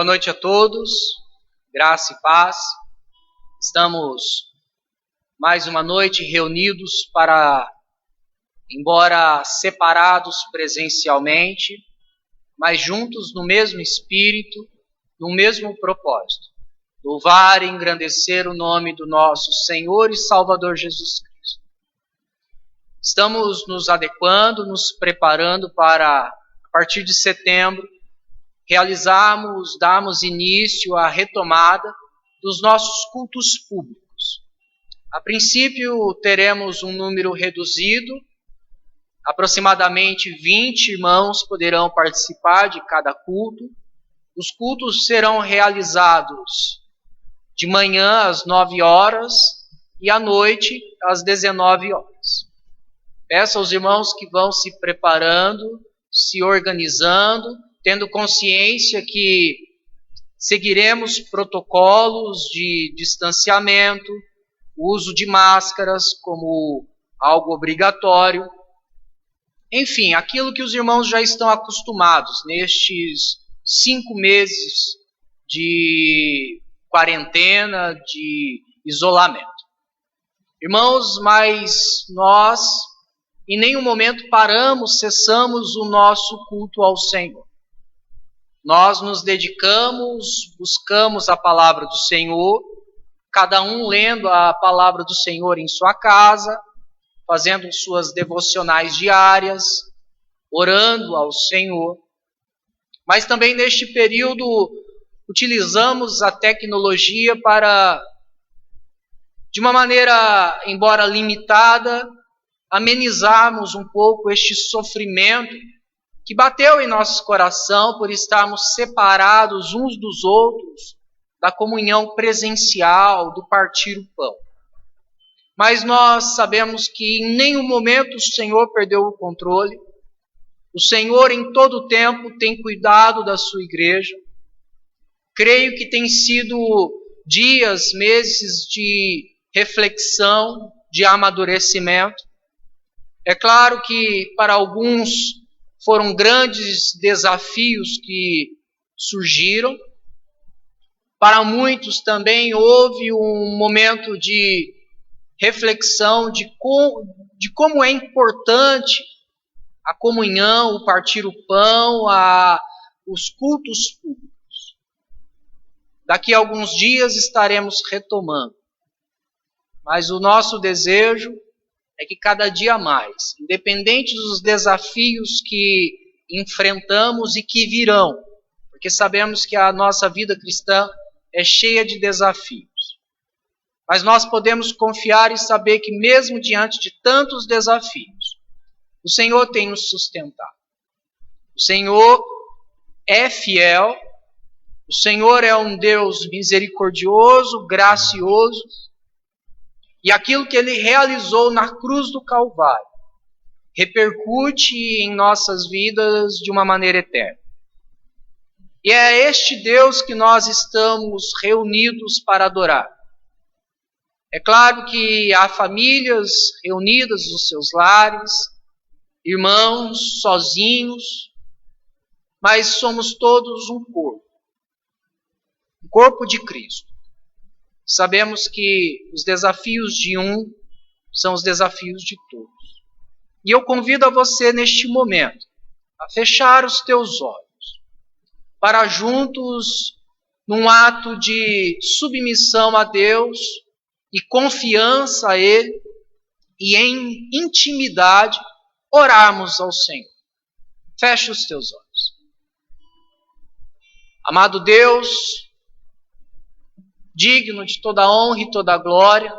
Boa noite a todos, graça e paz. Estamos mais uma noite reunidos para, embora separados presencialmente, mas juntos no mesmo espírito, no mesmo propósito. Louvar e engrandecer o nome do nosso Senhor e Salvador Jesus Cristo. Estamos nos adequando, nos preparando para, a partir de setembro, darmos início à retomada dos nossos cultos públicos. A princípio, teremos um número reduzido, aproximadamente 20 irmãos poderão participar de cada culto. Os cultos serão realizados de manhã às 9 horas e à noite às 19 horas. Peço aos irmãos que vão se preparando, se organizando, tendo consciência que seguiremos protocolos de distanciamento, o uso de máscaras como algo obrigatório. Enfim, aquilo que os irmãos já estão acostumados nestes 5 meses de quarentena, de isolamento. Irmãos, mas nós em nenhum momento cessamos o nosso culto ao Senhor. Nós nos dedicamos, buscamos a palavra do Senhor, cada um lendo a palavra do Senhor em sua casa, fazendo suas devocionais diárias, orando ao Senhor. Mas também neste período utilizamos a tecnologia para, de uma maneira, embora limitada, amenizarmos um pouco este sofrimento que bateu em nosso coração por estarmos separados uns dos outros da comunhão presencial, do partir o pão. Mas nós sabemos que em nenhum momento o Senhor perdeu o controle. O Senhor em todo o tempo tem cuidado da sua igreja. Creio que tem sido dias, meses de reflexão, de amadurecimento. É claro que para alguns foram grandes desafios que surgiram. Para muitos também houve um momento de reflexão de como é importante a comunhão, o partir o pão, os cultos públicos. Daqui a alguns dias estaremos retomando. Mas o nosso desejo é que cada dia mais, independente dos desafios que enfrentamos e que virão, porque sabemos que a nossa vida cristã é cheia de desafios, mas nós podemos confiar e saber que mesmo diante de tantos desafios, o Senhor tem nos sustentado. O Senhor é fiel, o Senhor é um Deus misericordioso, gracioso, e aquilo que Ele realizou na cruz do Calvário repercute em nossas vidas de uma maneira eterna. E é este Deus que nós estamos reunidos para adorar. É claro que há famílias reunidas nos seus lares, irmãos sozinhos, mas somos todos um corpo de Cristo. Sabemos que os desafios de um são os desafios de todos. E eu convido a você neste momento a fechar os teus olhos, para juntos, num ato de submissão a Deus e confiança a Ele, e em intimidade, orarmos ao Senhor. Feche os teus olhos. Amado Deus, digno de toda honra e toda glória,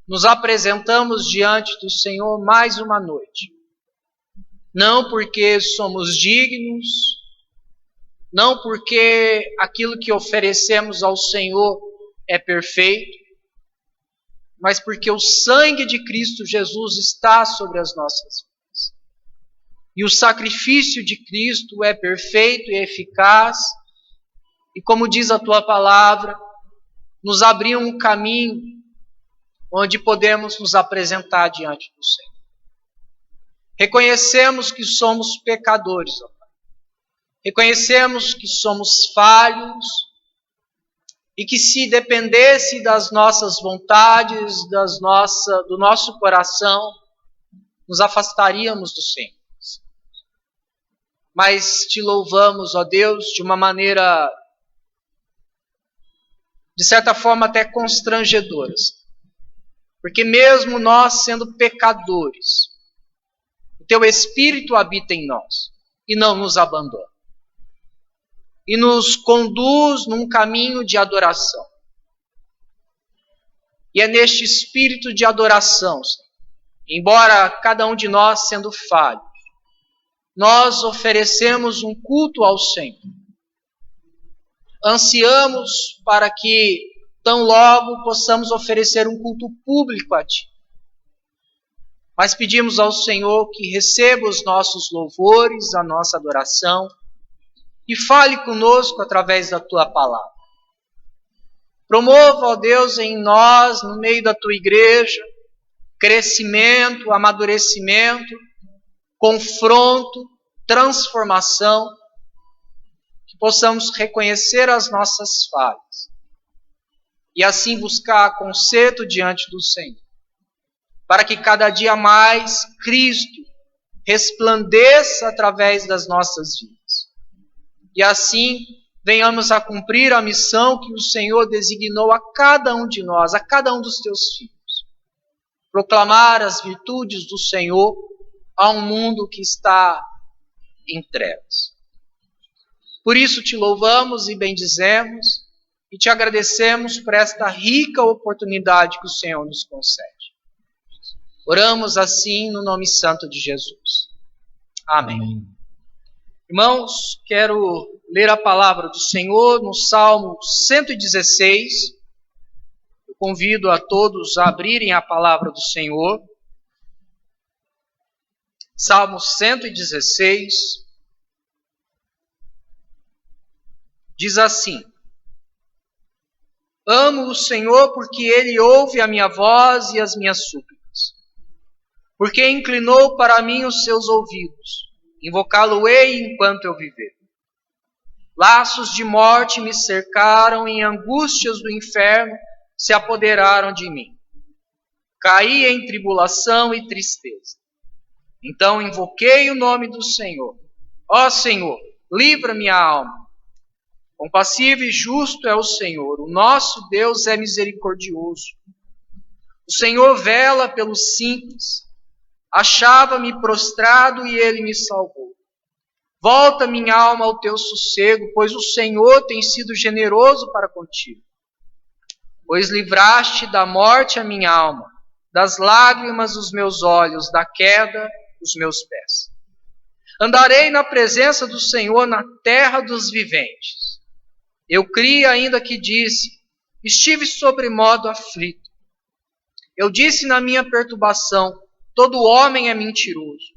nos apresentamos diante do Senhor mais uma noite. Não porque somos dignos, não porque aquilo que oferecemos ao Senhor é perfeito, mas porque o sangue de Cristo Jesus está sobre as nossas vidas. E o sacrifício de Cristo é perfeito e eficaz, e como diz a Tua palavra, nos abriu um caminho onde podemos nos apresentar diante do Senhor. Reconhecemos que somos pecadores, ó Pai. Reconhecemos que somos falhos e que se dependesse das nossas vontades, do nosso coração, nos afastaríamos do Senhor. Mas te louvamos, ó Deus, de uma maneira, de certa forma, até constrangedora. Porque mesmo nós sendo pecadores, o Teu Espírito habita em nós e não nos abandona. E nos conduz num caminho de adoração. E é neste espírito de adoração, embora cada um de nós sendo falho, nós oferecemos um culto ao Senhor. Ansiamos para que tão logo possamos oferecer um culto público a Ti. Mas pedimos ao Senhor que receba os nossos louvores, a nossa adoração, e fale conosco através da Tua palavra. Promova, ó Deus, em nós, no meio da Tua igreja, crescimento, amadurecimento, confronto, transformação, que possamos reconhecer as nossas falhas e assim buscar conserto diante do Senhor, para que cada dia mais Cristo resplandeça através das nossas vidas e assim venhamos a cumprir a missão que o Senhor designou a cada um de nós, a cada um dos Teus filhos, proclamar as virtudes do Senhor a um mundo que está em trevas. Por isso te louvamos e bendizemos e te agradecemos por esta rica oportunidade que o Senhor nos concede. Oramos assim no nome santo de Jesus. Amém. Amém. Irmãos, quero ler a palavra do Senhor no Salmo 116. Eu convido a todos a abrirem a palavra do Senhor. Salmo 116 diz assim: Amo o Senhor porque Ele ouve a minha voz e as minhas súplicas, porque inclinou para mim os seus ouvidos, invocá-lo-ei enquanto eu viver. Laços de morte me cercaram e angústias do inferno se apoderaram de mim. Caí em tribulação e tristeza. Então invoquei o nome do Senhor. Ó Senhor, livra minha alma. Compassivo e justo é o Senhor. O nosso Deus é misericordioso. O Senhor vela pelos simples. Achava-me prostrado e Ele me salvou. Volta minha alma ao teu sossego, pois o Senhor tem sido generoso para contigo. Pois livraste da morte a minha alma, das lágrimas os meus olhos, da queda os meus pés. Andarei na presença do Senhor na terra dos viventes. Eu criei ainda que disse, estive sobremodo aflito. Eu disse na minha perturbação, todo homem é mentiroso.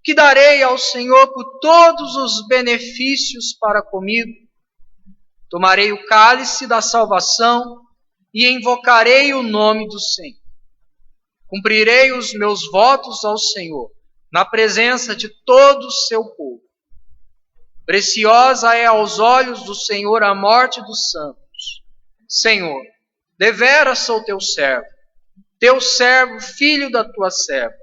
Que darei ao Senhor por todos os benefícios para comigo? Tomarei o cálice da salvação e invocarei o nome do Senhor. Cumprirei os meus votos ao Senhor, na presença de todo o seu povo. Preciosa é aos olhos do Senhor a morte dos santos. Senhor, deveras sou teu servo, filho da tua serva.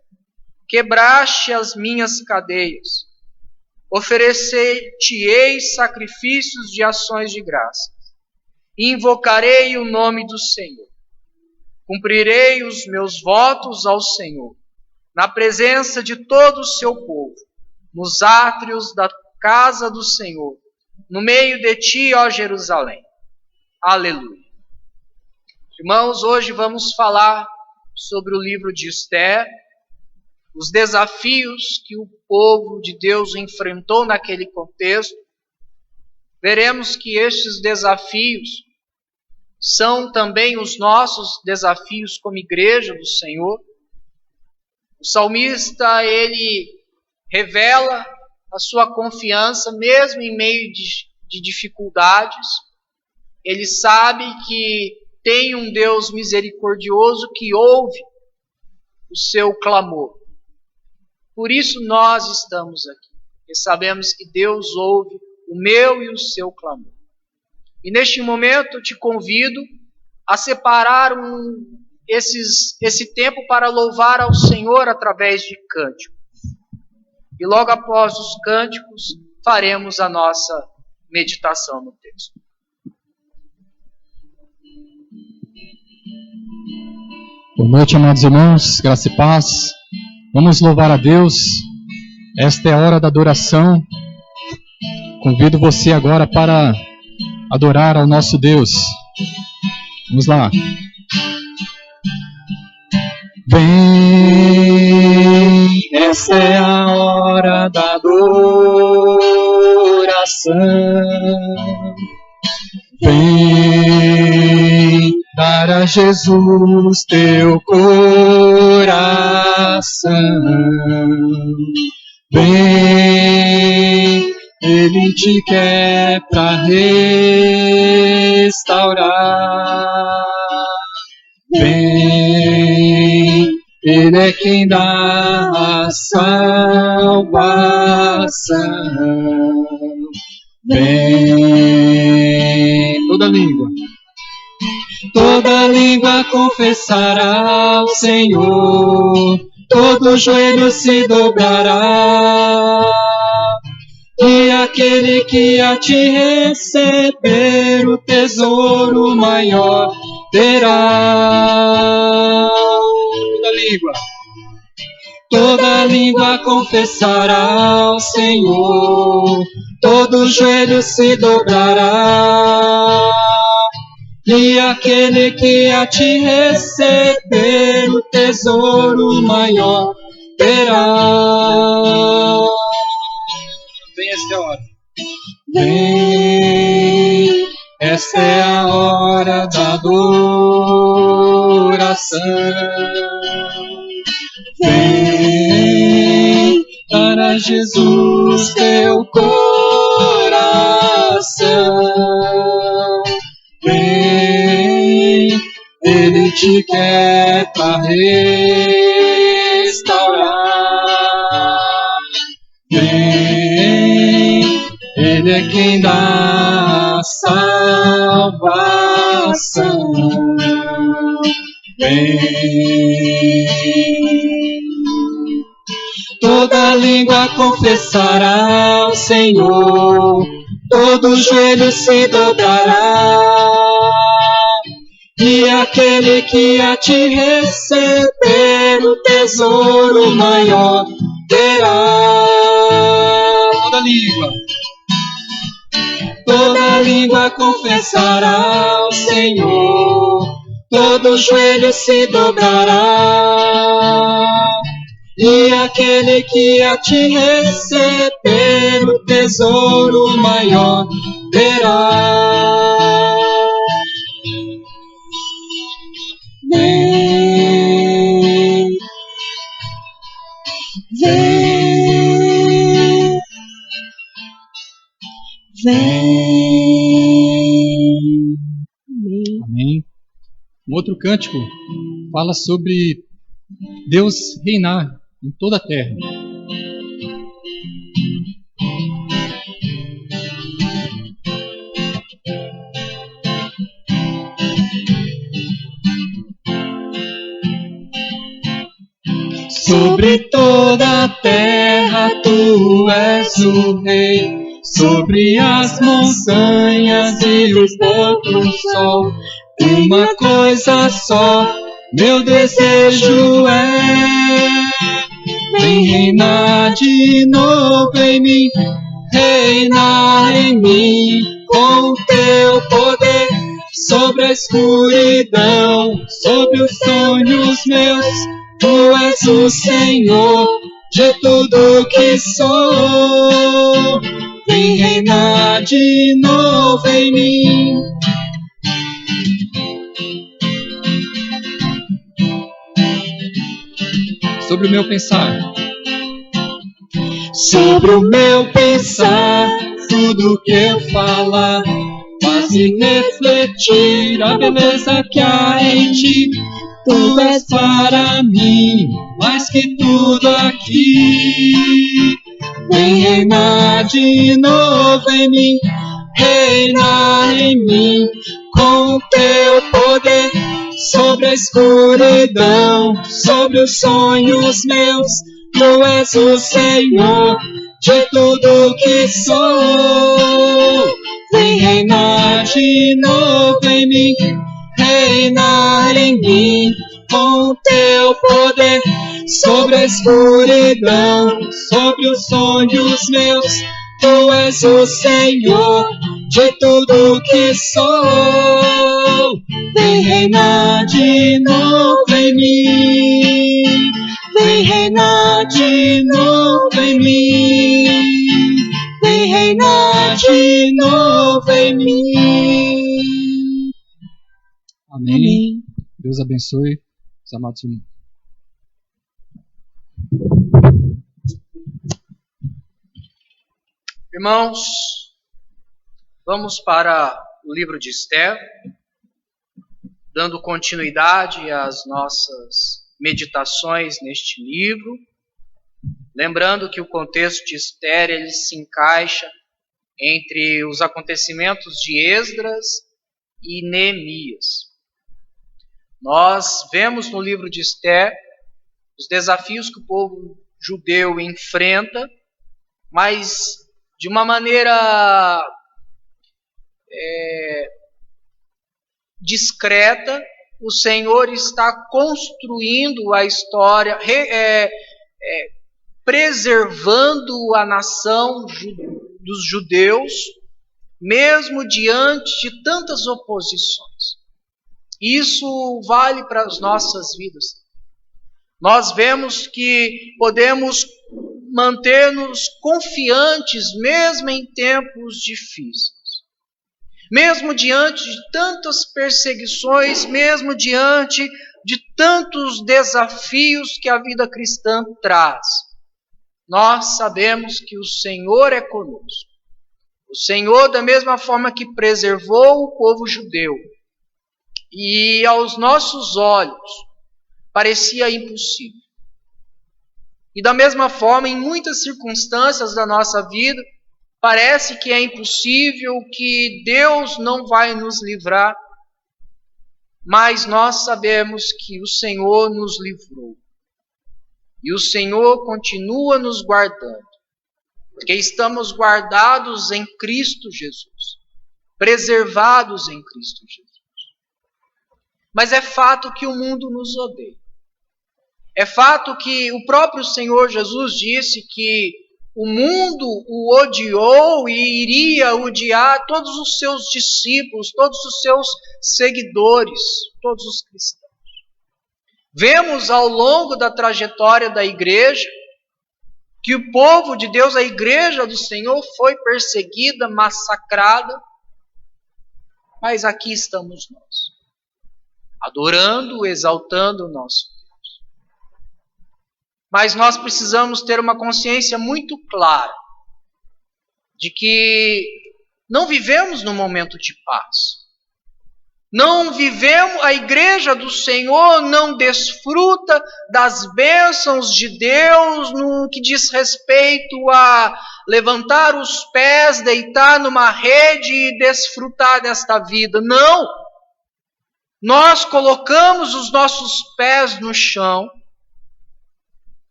Quebraste as minhas cadeias. Oferecer-te-ei sacrifícios de ações de graça. Invocarei o nome do Senhor. Cumprirei os meus votos ao Senhor, na presença de todo o seu povo, nos átrios da casa do Senhor, no meio de ti, ó Jerusalém. Aleluia. Irmãos, hoje vamos falar sobre o livro de Esther, os desafios que o povo de Deus enfrentou naquele contexto. Veremos que estes desafios são também os nossos desafios como igreja do Senhor. O salmista, ele revela a sua confiança mesmo em meio de dificuldades. Ele sabe que tem um Deus misericordioso que ouve o seu clamor. Por isso nós estamos aqui. e sabemos que Deus ouve o meu e o seu clamor. E neste momento eu te convido a separar esse tempo para louvar ao Senhor através de cânticos. E logo após os cânticos, faremos a nossa meditação no texto. Boa noite, amados irmãos, graça e paz. Vamos louvar a Deus. Esta é a hora da adoração. Convido você agora para adorar ao nosso Deus. Vamos lá. Vem, esta é a hora da adoração. Vem dar a Jesus teu coração. Vem, Ele te quer para restaurar. Vem, Ele é quem dá a salvação. Vem, toda língua confessará ao Senhor, todo joelho se dobrará, e aquele que a te receber o tesouro maior terá. Toda língua confessará ao Senhor, todo joelho se dobrará, e aquele que a te receber o tesouro maior terá. Vem, esta é a hora. Vem, esta é a hora da adoração. Vem para Jesus teu coração. Vem, Ele te quer para restaurar. Vem, Ele é quem dá a salvação. Vem, toda língua confessará ao Senhor, todo joelho se dobrará, e aquele que a te receber o tesouro maior terá. Toda língua confessará ao Senhor, todo joelho se dobrará, e aquele que a te receber o tesouro maior terá. Vem, vem, vem. Amém. Um outro cântico fala sobre Deus reinar em toda a terra. Sobre toda a terra tu és o rei, sobre as montanhas e os pôr do sol. Uma coisa só meu desejo é: vem reinar de novo em mim, reinar em mim com o teu poder, sobre a escuridão, sobre os sonhos meus. Tu és o Senhor de tudo que sou. Vem reinar de novo em mim. Sobre o meu pensar. Sobre o meu pensar, tudo que eu falar, faz-me refletir a beleza que há em ti. Tu és para mim mais que tudo aqui. Vem reinar de novo em mim, reina em mim, com teu poder, sobre a escuridão, sobre os sonhos meus. Tu és o Senhor de tudo que sou. Vem reinar de novo em mim, reinar em mim, com teu poder, sobre a escuridão, sobre os sonhos meus. Tu és o Senhor de tudo que sou. Vem reinar de novo em mim, vem reinar de novo em mim, vem reinar de novo em mim. Amém. Deus abençoe os amados irmãos. Irmãos, vamos para o livro de Esther, dando continuidade às nossas meditações neste livro, lembrando que o contexto de Esther ele se encaixa entre os acontecimentos de Esdras e Neemias. Nós vemos no livro de Esther os desafios que o povo judeu enfrenta, mas de uma maneira discreta, o Senhor está construindo a história, preservando a nação dos judeus, mesmo diante de tantas oposições. Isso vale para as nossas vidas. Nós vemos que podemos manter-nos confiantes mesmo em tempos difíceis. Mesmo diante de tantas perseguições, mesmo diante de tantos desafios que a vida cristã traz, nós sabemos que o Senhor é conosco. O Senhor, da mesma forma que preservou o povo judeu, e aos nossos olhos parecia impossível. E da mesma forma, em muitas circunstâncias da nossa vida, parece que é impossível, que Deus não vai nos livrar, mas nós sabemos que o Senhor nos livrou. E o Senhor continua nos guardando, porque estamos guardados em Cristo Jesus, preservados em Cristo Jesus. Mas é fato que o mundo nos odeia. É fato que o próprio Senhor Jesus disse que o mundo o odiou e iria odiar todos os seus discípulos, todos os seus seguidores, todos os cristãos. Vemos ao longo da trajetória da igreja que o povo de Deus, a igreja do Senhor, foi perseguida, massacrada, mas aqui estamos nós, adorando, exaltando o nosso Deus. Mas nós precisamos ter uma consciência muito clara de que não vivemos num momento de paz. Não vivemos, a igreja do Senhor não desfruta das bênçãos de Deus no que diz respeito a levantar os pés, deitar numa rede e desfrutar desta vida. Não! Nós colocamos os nossos pés no chão,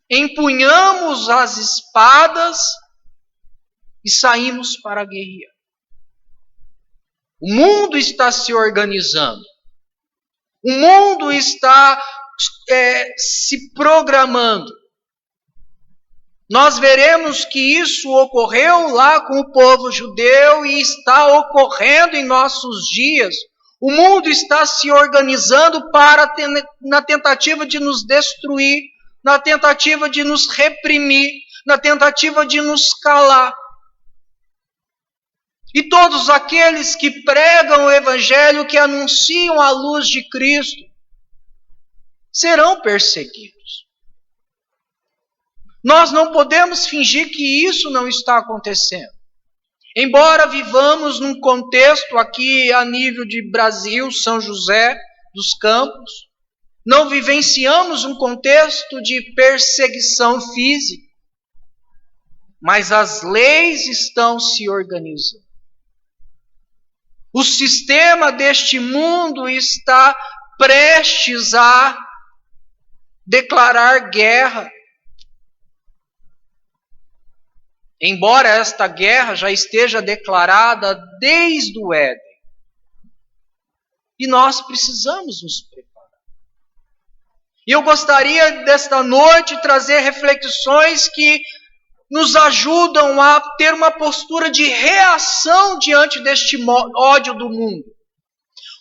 empunhamos as espadas e saímos para guerrear. O mundo está se organizando. O mundo está se programando. Nós veremos que isso ocorreu lá com o povo judeu e está ocorrendo em nossos dias. O mundo está se organizando na tentativa de nos destruir, na tentativa de nos reprimir, na tentativa de nos calar. E todos aqueles que pregam o Evangelho, que anunciam a luz de Cristo, serão perseguidos. Nós não podemos fingir que isso não está acontecendo. Embora vivamos num contexto aqui a nível de Brasil, São José dos Campos, não vivenciamos um contexto de perseguição física. mas as leis estão se organizando. O sistema deste mundo está prestes a declarar guerra. Embora esta guerra já esteja declarada desde o Éden. E nós precisamos nos preparar. E eu gostaria desta noite trazer reflexões que nos ajudam a ter uma postura de reação diante deste ódio do mundo.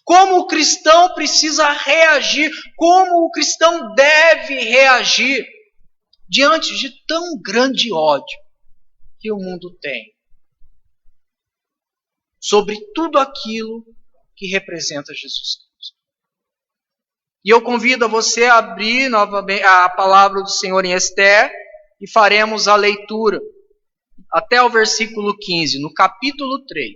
Como o cristão precisa reagir, como o cristão deve reagir diante de tão grande ódio que o mundo tem sobre tudo aquilo que representa Jesus Cristo. E eu convido a você a abrir novamente a palavra do Senhor em Esther e faremos a leitura até o versículo 15, no capítulo 3.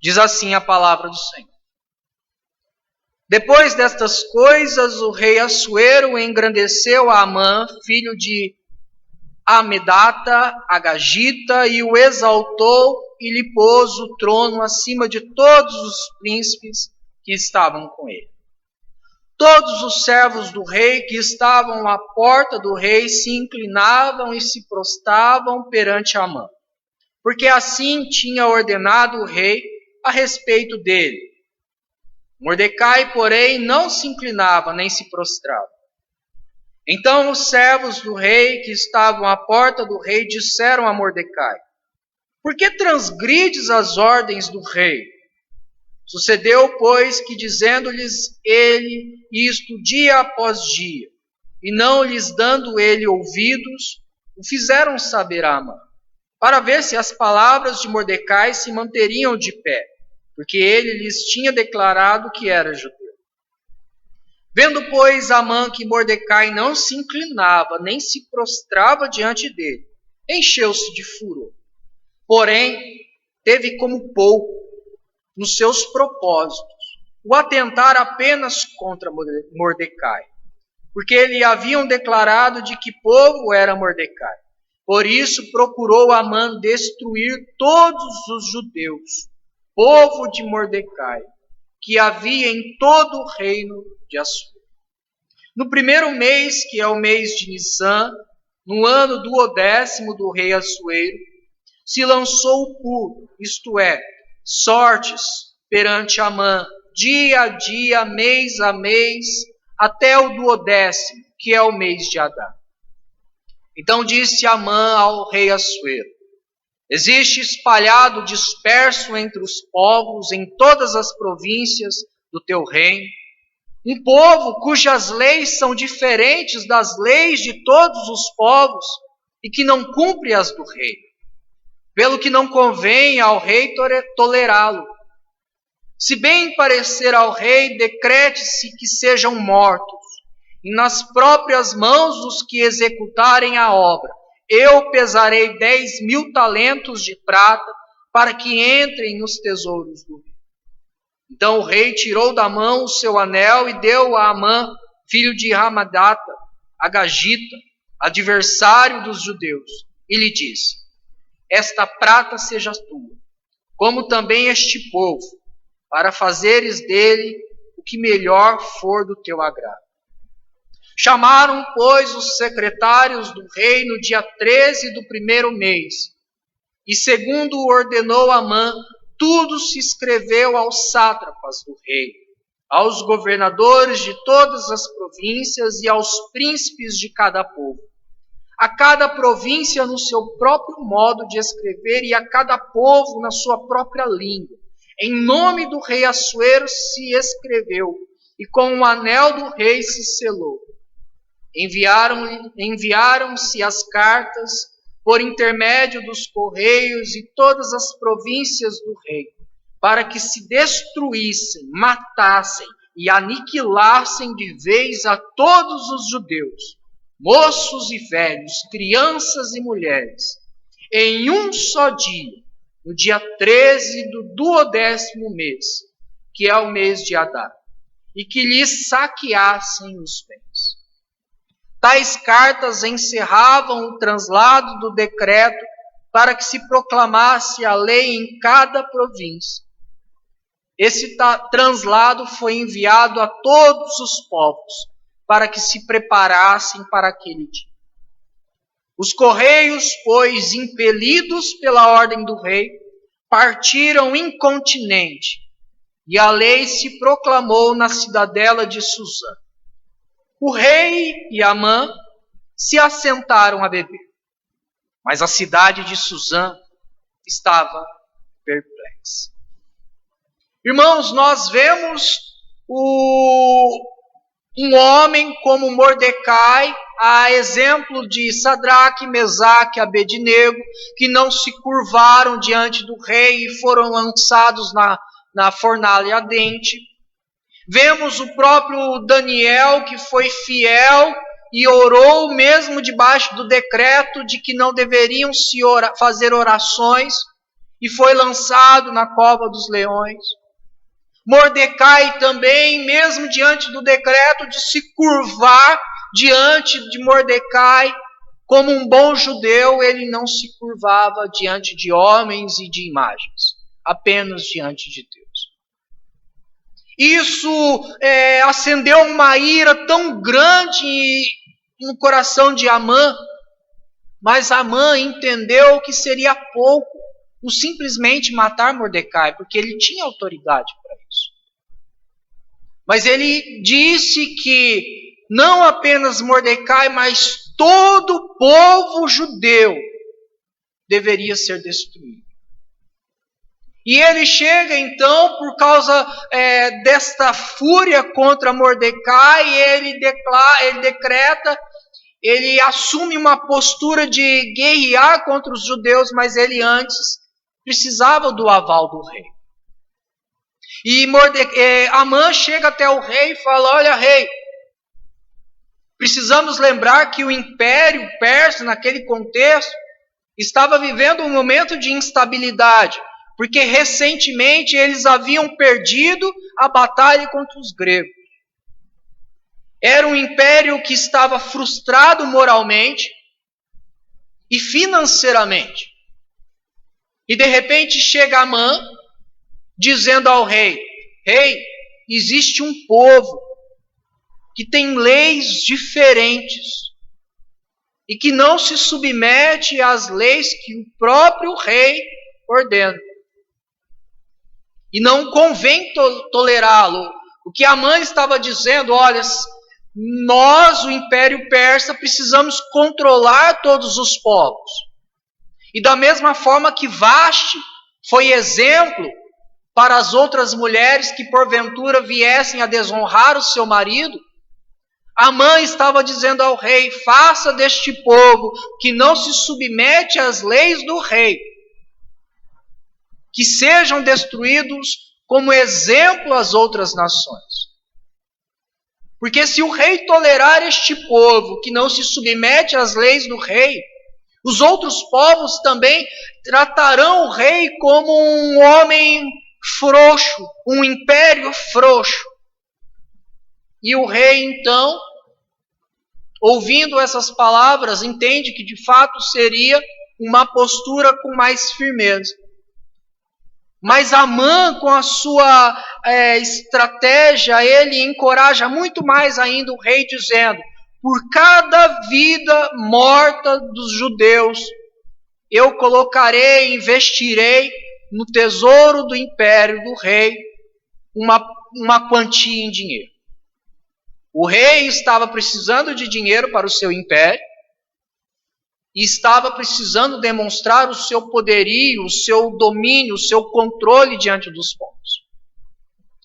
Diz assim a palavra do Senhor. Depois destas coisas, o rei Assuero engrandeceu a Amã, filho de Amedata, Agagita, e o exaltou e lhe pôs o trono acima de todos os príncipes que estavam com ele. Todos os servos do rei que estavam à porta do rei se inclinavam e se prostravam perante Amã, porque assim tinha ordenado o rei a respeito dele. Mordecai, porém, não se inclinava nem se prostrava. Então os servos do rei que estavam à porta do rei disseram a Mordecai: por que transgrides as ordens do rei? Sucedeu, pois, que dizendo-lhes ele isto dia após dia, e não lhes dando ele ouvidos, o fizeram saber a Amã, para ver se as palavras de Mordecai se manteriam de pé, porque ele lhes tinha declarado que era judeu. Vendo, pois, Amã que Mordecai não se inclinava, nem se prostrava diante dele, encheu-se de furor. Porém, teve como pouco nos seus propósitos o atentar apenas contra Mordecai, porque lhe haviam declarado de que povo era Mordecai. Por isso procurou Amã destruir todos os judeus, povo de Mordecai, que havia em todo o reino de Assuero. No primeiro mês, que é o mês de Nissan, no ano 12º do rei Assuero, se lançou o puro, isto é, sortes perante Amã, dia a dia, mês a mês, até o 12º, que é o mês de Adar. Então disse Amã ao rei Assuero: existe espalhado, disperso entre os povos, em todas as províncias do teu reino, um povo cujas leis são diferentes das leis de todos os povos e que não cumpre as do rei, pelo que não convém ao rei tolerá-lo. Se bem parecer ao rei, decrete-se que sejam mortos, e nas próprias mãos dos que executarem a obra, eu pesarei 10.000 talentos de prata para que entrem nos tesouros do rei. Então o rei tirou da mão o seu anel e deu a Amã, filho de Hamedata, Agagita, adversário dos judeus, e lhe disse: esta prata seja tua, como também este povo, para fazeres dele o que melhor for do teu agrado. Chamaram, pois, os secretários do rei no dia 13 do primeiro mês, e segundo ordenou Amã, tudo se escreveu aos sátrapas do rei, aos governadores de todas as províncias e aos príncipes de cada povo. A cada província no seu próprio modo de escrever e a cada povo na sua própria língua. Em nome do rei Assuero se escreveu e com o anel do rei se selou. Enviaram-se as cartas por intermédio dos correios e todas as províncias do rei, para que se destruíssem, matassem e aniquilassem de vez a todos os judeus, moços e velhos, crianças e mulheres, em um só dia, no dia 13 do 12º mês, que é o mês de Adar, e que lhes saqueassem os bens. Tais cartas encerravam o translado do decreto para que se proclamasse a lei em cada província. Esse translado foi enviado a todos os povos para que se preparassem para aquele dia. Os correios, pois, impelidos pela ordem do rei, partiram incontinenti, e a lei se proclamou na cidadela de Suzã. O rei e Amã se assentaram a beber, mas a cidade de Suzã estava perplexa. Irmãos, nós vemos um homem como Mordecai, a exemplo de Sadraque, Mesaque e Abednego, que não se curvaram diante do rei e foram lançados na fornalha ardente. Vemos o próprio Daniel, que foi fiel e orou mesmo debaixo do decreto de que não deveriam fazer orações, e foi lançado na cova dos leões. Mordecai também, mesmo diante do decreto de se curvar diante de Mordecai, como um bom judeu, ele não se curvava diante de homens e de imagens, apenas diante de Deus. Isso acendeu uma ira tão grande no coração de Amã, mas Amã entendeu que seria pouco o simplesmente matar Mordecai, porque ele tinha autoridade para isso. Mas ele disse que não apenas Mordecai, mas todo o povo judeu deveria ser destruído. E ele chega então, por causa desta fúria contra Mordecai, ele decreta, ele assume uma postura de guerrear contra os judeus, mas ele antes precisava do aval do rei. E Amã chega até o rei e fala: olha, rei, precisamos lembrar que o Império Persa, naquele contexto, estava vivendo um momento de instabilidade, porque recentemente eles haviam perdido a batalha contra os gregos. Era um império que estava frustrado moralmente e financeiramente. E de repente chega Amã dizendo ao rei: rei, existe um povo que tem leis diferentes e que não se submete às leis que o próprio rei ordena. E não convém tolerá-lo. O que Amã estava dizendo: olha, nós, o Império Persa, precisamos controlar todos os povos. E da mesma forma que Vashti foi exemplo para as outras mulheres que porventura viessem a desonrar o seu marido, Amã estava dizendo ao rei: faça deste povo que não se submete às leis do rei, que sejam destruídos como exemplo às outras nações. Porque se o rei tolerar este povo que não se submete às leis do rei, os outros povos também tratarão o rei como um homem frouxo, um império frouxo. E o rei, então, ouvindo essas palavras, entende que de fato seria uma postura com mais firmeza. Mas Amã, com a sua estratégia, ele encoraja muito mais ainda o rei, dizendo: por cada vida morta dos judeus, eu colocarei, investirei no tesouro do império do rei uma quantia em dinheiro. O rei estava precisando de dinheiro para o seu império e estava precisando demonstrar o seu poderio, o seu domínio, o seu controle diante dos povos.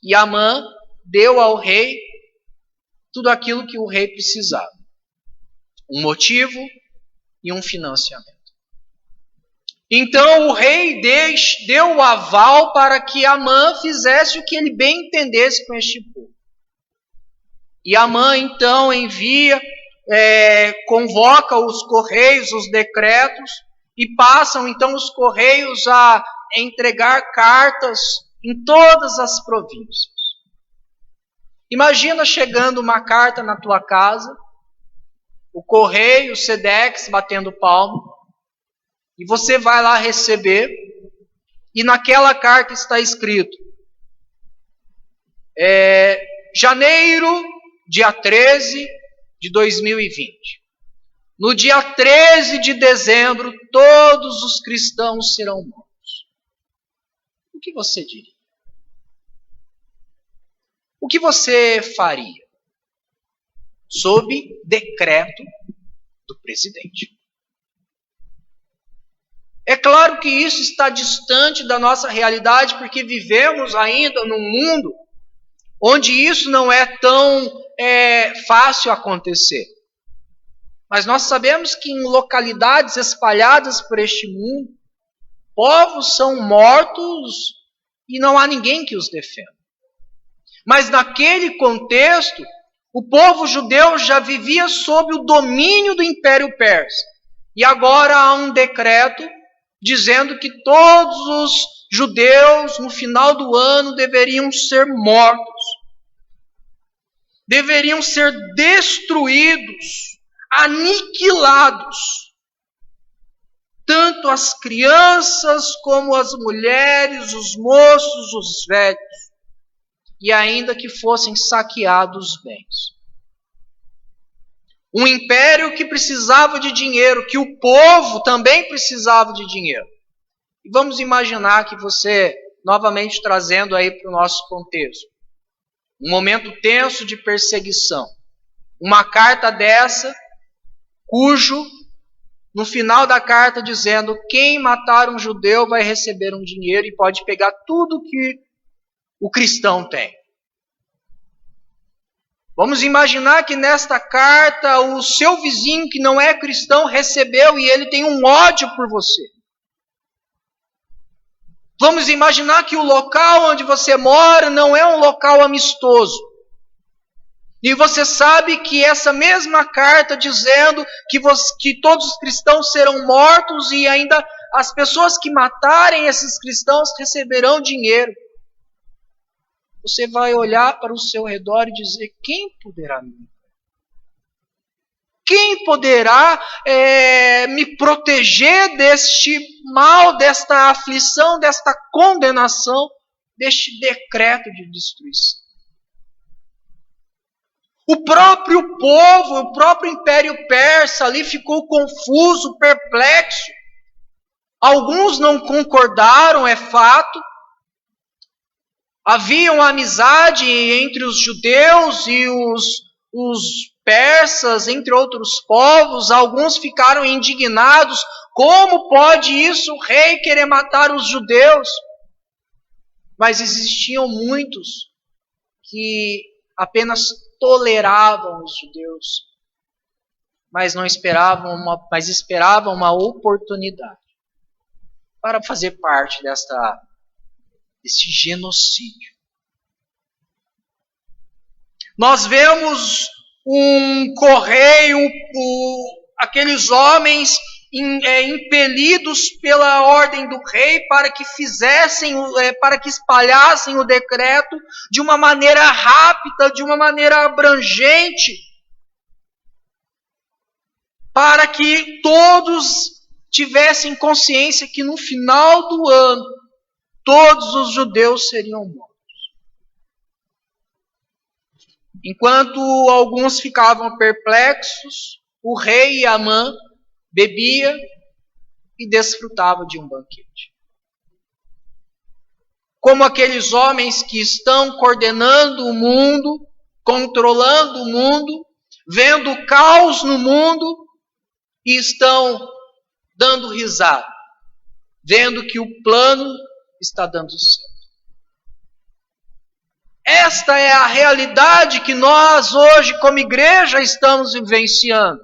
E Amã deu ao rei tudo aquilo que o rei precisava: um motivo e um financiamento. Então o rei deu o aval para que Amã fizesse o que ele bem entendesse com este povo. E Amã então convoca os correios, os decretos, e passam então os correios a entregar cartas em todas as províncias. Imagina chegando uma carta na tua casa, o correio, o Sedex batendo palma, e você vai lá receber, e naquela carta está escrito, janeiro, dia 13 de 2020. No dia 13 de dezembro, todos os cristãos serão mortos. O que você diria? O que você faria? Sob decreto do presidente. É claro que isso está distante da nossa realidade, porque vivemos ainda num mundo onde isso não é tão fácil acontecer. Mas nós sabemos que em localidades espalhadas por este mundo, povos são mortos e não há ninguém que os defenda. Mas naquele contexto, o povo judeu já vivia sob o domínio do Império Persa. E agora há um decreto dizendo que todos os judeus, no final do ano, deveriam ser mortos. Deveriam ser destruídos, aniquilados. Tanto as crianças como as mulheres, os moços, os velhos. E ainda que fossem saqueados os bens. Um império que precisava de dinheiro, que o povo também precisava de dinheiro. E vamos imaginar que você, novamente trazendo aí para o nosso contexto, um momento tenso de perseguição. Uma carta dessa, cujo, no final da carta dizendo, quem matar um judeu vai receber um dinheiro e pode pegar tudo que o cristão tem. Vamos imaginar que nesta carta o seu vizinho que não é cristão recebeu e ele tem um ódio por você. Vamos imaginar que o local onde você mora não é um local amistoso. E você sabe que essa mesma carta dizendo que todos os cristãos serão mortos e ainda as pessoas que matarem esses cristãos receberão dinheiro. Você vai olhar para o seu redor e dizer, quem poderá me livrar? Quem poderá me proteger deste mal, desta aflição, desta condenação, deste decreto de destruição? O próprio povo, o próprio Império Persa ali ficou confuso, perplexo. Alguns não concordaram, é fato. Havia uma amizade entre os judeus e os persas, entre outros povos. Alguns ficaram indignados. Como pode isso, o rei, querer matar os judeus? Mas existiam muitos que apenas toleravam os judeus, mas esperavam uma oportunidade para fazer parte desse genocídio. Nós vemos um correio, aqueles homens impelidos pela ordem do rei para que espalhassem o decreto de uma maneira rápida, de uma maneira abrangente, para que todos tivessem consciência que no final do ano todos os judeus seriam mortos. Enquanto alguns ficavam perplexos, o rei Amã bebia e desfrutava de um banquete. Como aqueles homens que estão coordenando o mundo, controlando o mundo, vendo o caos no mundo e estão dando risada, vendo que o plano está dando certo. Esta é a realidade que nós hoje, como igreja, estamos vivenciando.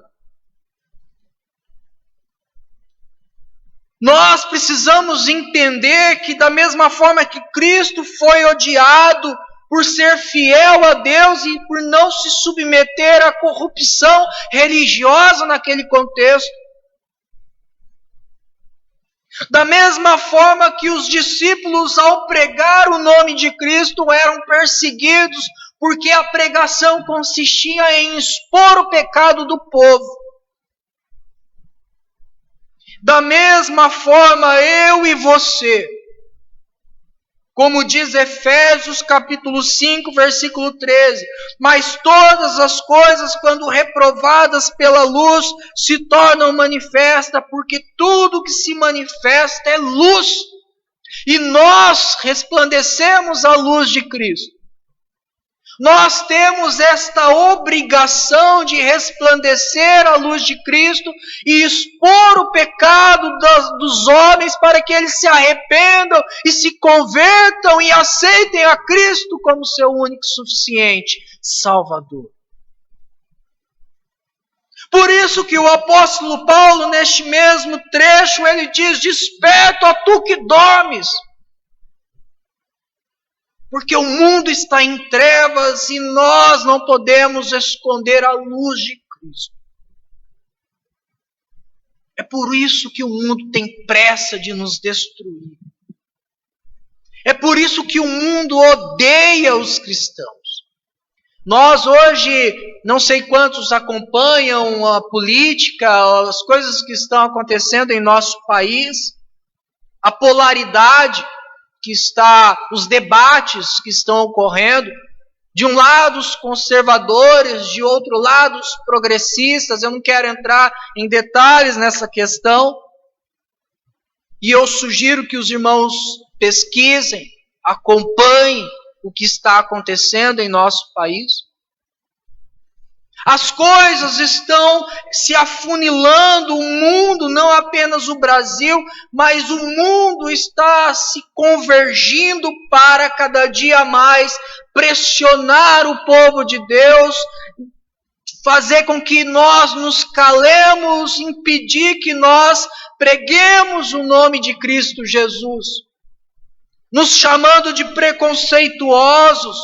Nós precisamos entender que da mesma forma que Cristo foi odiado por ser fiel a Deus e por não se submeter à corrupção religiosa naquele contexto, da mesma forma que os discípulos, ao pregar o nome de Cristo, eram perseguidos porque a pregação consistia em expor o pecado do povo. Da mesma forma, eu e você, como diz Efésios capítulo 5, versículo 13, mas todas as coisas, quando reprovadas pela luz, se tornam manifestas, porque tudo que se manifesta é luz, e nós resplandecemos a luz de Cristo. Nós temos esta obrigação de resplandecer a luz de Cristo e expor o pecado dos homens para que eles se arrependam e se convertam e aceitem a Cristo como seu único e suficiente Salvador. Por isso que o apóstolo Paulo, neste mesmo trecho, ele diz: desperta, ó tu que dormes. Porque o mundo está em trevas e nós não podemos esconder a luz de Cristo. É por isso que o mundo tem pressa de nos destruir. É por isso que o mundo odeia os cristãos. Nós hoje, não sei quantos acompanham a política, as coisas que estão acontecendo em nosso país, a polaridade que está, os debates que estão ocorrendo, de um lado os conservadores, de outro lado os progressistas. Eu não quero entrar em detalhes nessa questão, e eu sugiro que os irmãos pesquisem, acompanhem o que está acontecendo em nosso país. As coisas estão se afunilando, o mundo, não apenas o Brasil, mas o mundo está se convergindo para cada dia mais pressionar o povo de Deus, fazer com que nós nos calemos, impedir que nós preguemos o nome de Cristo Jesus, nos chamando de preconceituosos,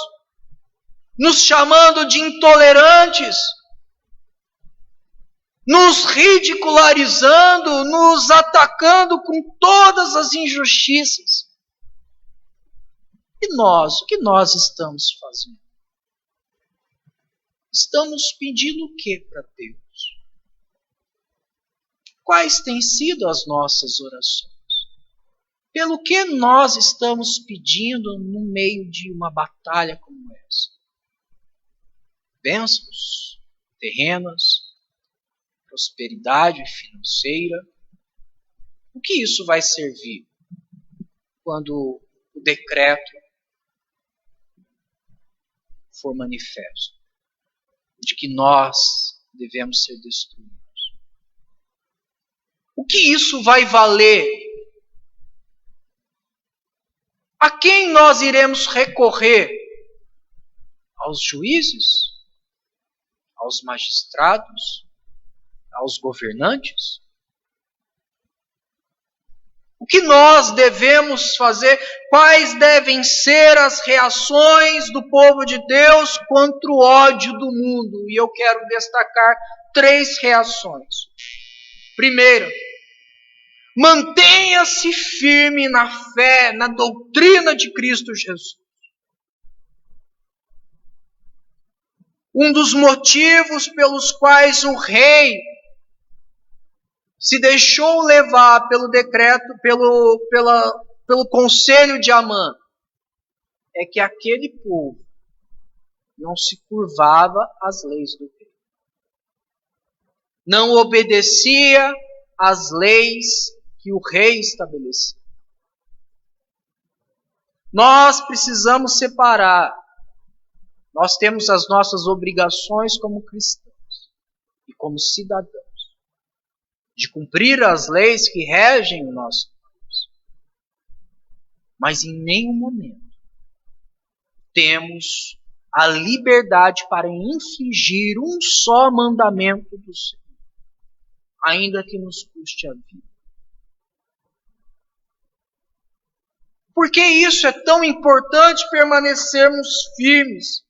nos chamando de intolerantes, nos ridicularizando, nos atacando com todas as injustiças. E nós, o que nós estamos fazendo? Estamos pedindo o que para Deus? Quais têm sido as nossas orações? Pelo que nós estamos pedindo no meio de uma batalha como essa? Bênçãos terrenas, prosperidade financeira. O que isso vai servir quando o decreto for manifesto de que nós devemos ser destruídos? O que isso vai valer? A quem nós iremos recorrer? Aos juízes? Aos magistrados? Aos governantes? O que nós devemos fazer? Quais devem ser as reações do povo de Deus contra o ódio do mundo? E eu quero destacar 3 reações. Primeiro, mantenha-se firme na fé, na doutrina de Cristo Jesus. Um dos motivos pelos quais o rei se deixou levar pelo decreto, pelo conselho de Amã, é que aquele povo não se curvava às leis do rei. Não obedecia às leis que o rei estabeleceu. Nós precisamos separar. Nós temos as nossas obrigações como cristãos e como cidadãos, de cumprir as leis que regem o nosso país. Mas em nenhum momento temos a liberdade para infringir um só mandamento do Senhor, ainda que nos custe a vida. Por que isso é tão importante permanecermos firmes?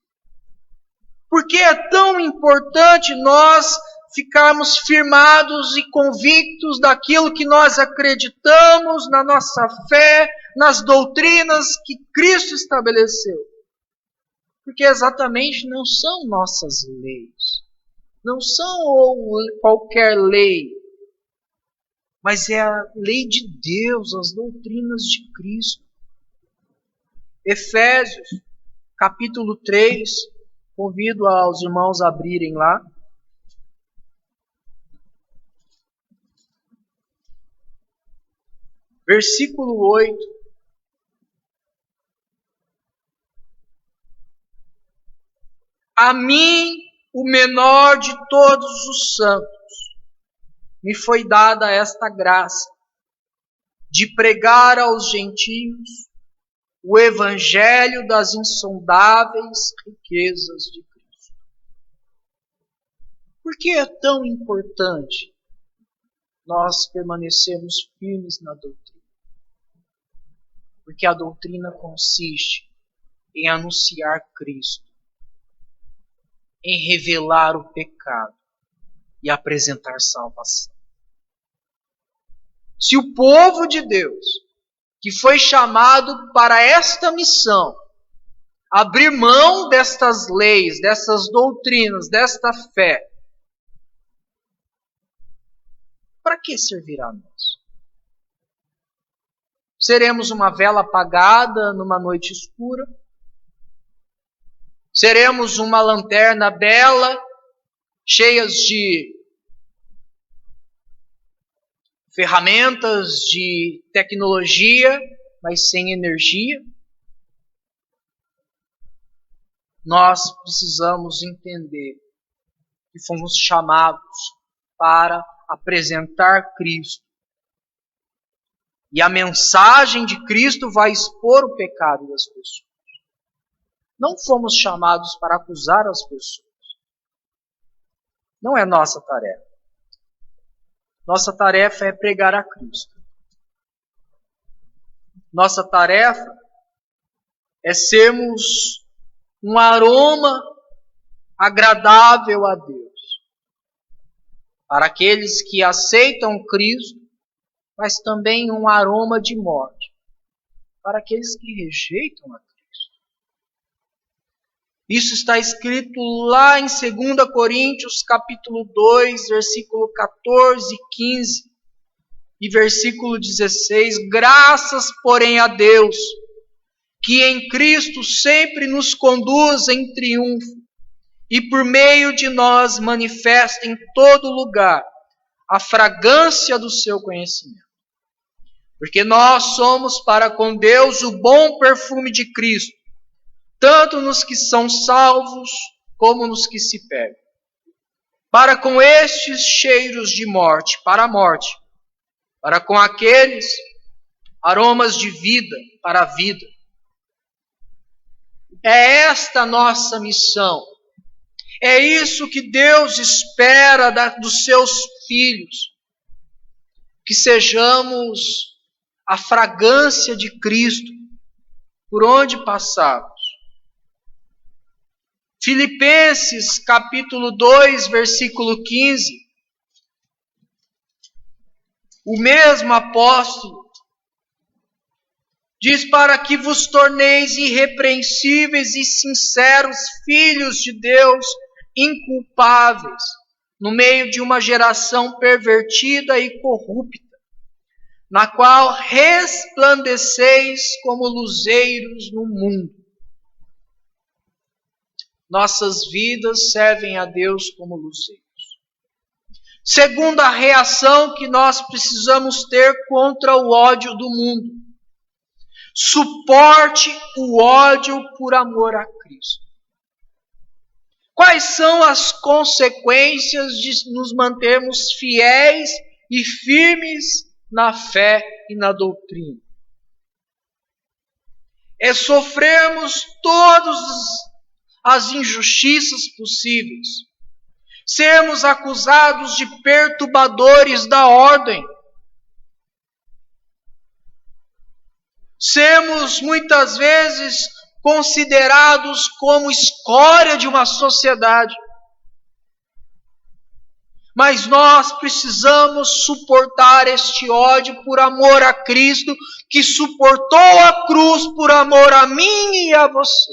Por que é tão importante nós ficarmos firmados e convictos daquilo que nós acreditamos, na nossa fé, nas doutrinas que Cristo estabeleceu? Porque exatamente não são nossas leis, não são qualquer lei, mas é a lei de Deus, as doutrinas de Cristo. Efésios, capítulo 3, convido aos irmãos a abrirem lá. Versículo 8. A mim, o menor de todos os santos, me foi dada esta graça de pregar aos gentios o evangelho das insondáveis riquezas de Cristo. Por que é tão importante nós permanecermos firmes na doutrina? Porque a doutrina consiste em anunciar Cristo, em revelar o pecado e apresentar salvação. Se o povo de Deus, que foi chamado para esta missão, abrir mão destas leis, dessas doutrinas, desta fé, para que servirá a nós? Seremos uma vela apagada numa noite escura? Seremos uma lanterna bela, cheias de ferramentas, de tecnologia, mas sem energia? Nós precisamos entender que fomos chamados para apresentar Cristo. E a mensagem de Cristo vai expor o pecado das pessoas. Não fomos chamados para acusar as pessoas. Não é nossa tarefa. Nossa tarefa é pregar a Cristo. Nossa tarefa é sermos um aroma agradável a Deus. Para aqueles que aceitam Cristo, mas também um aroma de morte para aqueles que rejeitam a Cristo. Isso está escrito lá em 2 Coríntios, capítulo 2, versículo 14 e 15, e versículo 16. Graças, porém, a Deus, que em Cristo sempre nos conduz em triunfo, e por meio de nós manifesta em todo lugar a fragrância do seu conhecimento. Porque nós somos para com Deus o bom perfume de Cristo, tanto nos que são salvos, como nos que se perdem. Para com estes cheiros de morte, para a morte. Para com aqueles, aromas de vida, para a vida. É esta a nossa missão. É isso que Deus espera dos seus filhos. Que sejamos a fragrância de Cristo por onde passarmos. Filipenses capítulo 2, versículo 15. O mesmo apóstolo diz: para que vos torneis irrepreensíveis e sinceros filhos de Deus, inculpáveis, no meio de uma geração pervertida e corrupta, na qual resplandeceis como luzeiros no mundo. Nossas vidas servem a Deus como luzeiros. Segunda reação que nós precisamos ter contra o ódio do mundo: suporte o ódio por amor a Cristo. Quais são as consequências de nos mantermos fiéis e firmes na fé e na doutrina? É sofrermos todas as injustiças possíveis, sermos acusados de perturbadores da ordem, sermos muitas vezes considerados como escória de uma sociedade. Mas nós precisamos suportar este ódio por amor a Cristo, que suportou a cruz por amor a mim e a você.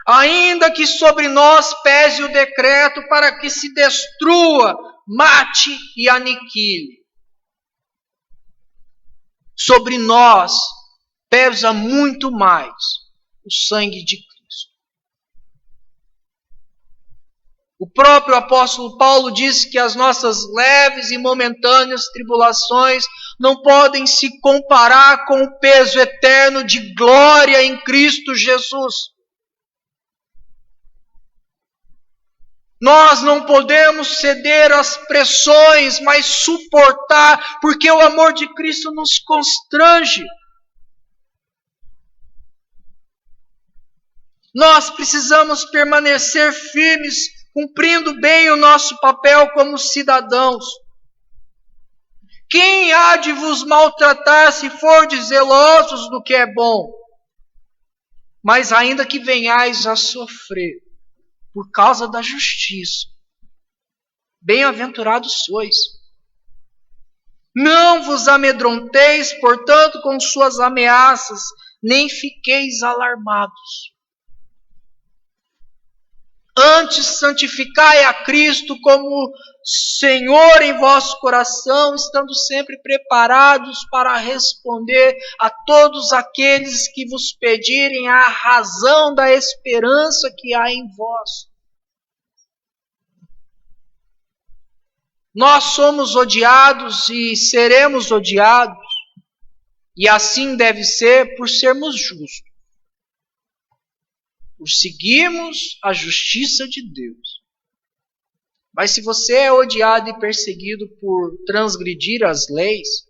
ainda que sobre nós pese o decreto para que se destrua, mate e aniquile. Sobre nós pesa muito mais o sangue de Cristo. O próprio apóstolo Paulo disse que as nossas leves e momentâneas tribulações não podem se comparar com o peso eterno de glória em Cristo Jesus. Nós não podemos ceder às pressões, mas suportar, porque o amor de Cristo nos constrange. Nós precisamos permanecer firmes, cumprindo bem o nosso papel como cidadãos. Quem há de vos maltratar se fordes zelosos do que é bom? Mas ainda que venhais a sofrer por causa da justiça, bem-aventurados sois. Não vos amedronteis, portanto, com suas ameaças, nem fiqueis alarmados. Antes, santificai a Cristo como Senhor em vosso coração, estando sempre preparados para responder a todos aqueles que vos pedirem a razão da esperança que há em vós. Nós somos odiados e seremos odiados, e assim deve ser por sermos justos, por seguirmos a justiça de Deus. Mas se você é odiado e perseguido por transgredir as leis,